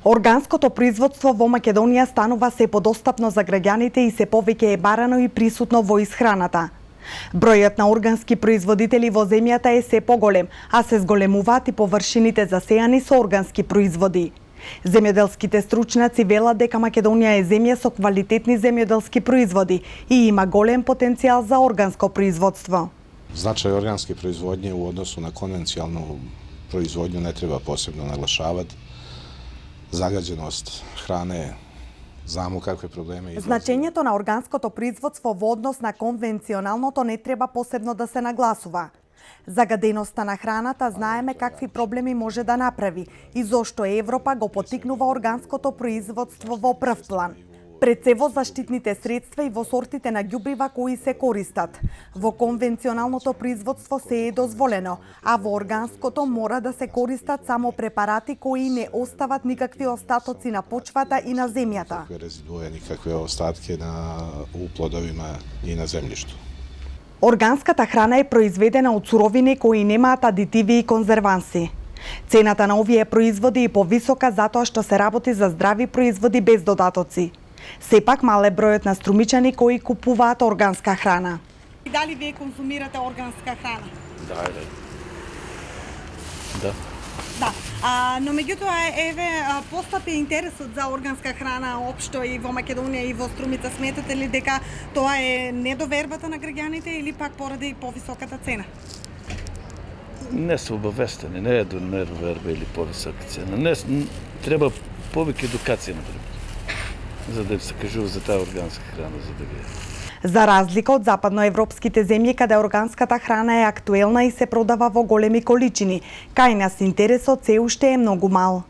Органското производство во Македонија станува се подостапно за граѓаните и се повеќе е барано и присутно во исхраната. Бројот на органски производители во земјата е се поголем, а се зголемуваат и површините засејани со органски производи. Земјоделските стручњаци велат дека Македонија е земја со квалитетни земјоделски производи и има голем потенцијал за органско производство. Značaj organske proizvodnje u odnosu na konvencionalnu proizvodnju ne treba posebno naglašavati. Zagađenost hrane, znamo kakve probleme izlazi. Значењето на органското производство во однос на конвенционалното не треба посебно да се нагласува. Загаденоста на храната знаеме какви проблеми може да направи и зошто Европа го поттикнува органското производство во прв план. Пред се во заштитните средства и во сортите на ѓубрива кои се користат. Во конвенционалното производство се е дозволено, а во органското мора да се користат само препарати кои не остават никакви остатоци на почвата и на земјата. Никакve rezidue, nikakve ostatke u plodovima i na zemljištu. Органската храна е произведена од суровини кои немаат адитиви и конзерванси. Цената на овие производи е повисока затоа што се работи за здрави производи без додатоци. Сепак мал е бројот на струмичани кои купуваат органска храна. И дали вие консумирате органска храна? Да. Но меѓутоа еве постапи интересот за органска храна општо и во Македонија и во Струмица. Сметате ли дека тоа е недовербата на граѓаните или пак поради повисоката цена? Не се обавестени, не е до недоверба или повисока цена. Не треба повеќе едукација например, за да се кажува за таа органска храна, за да ги. За разлика од западноевропските земји каде органската храна е актуелна и се продава во големи количини, кај нас интересот се уште е многу мал.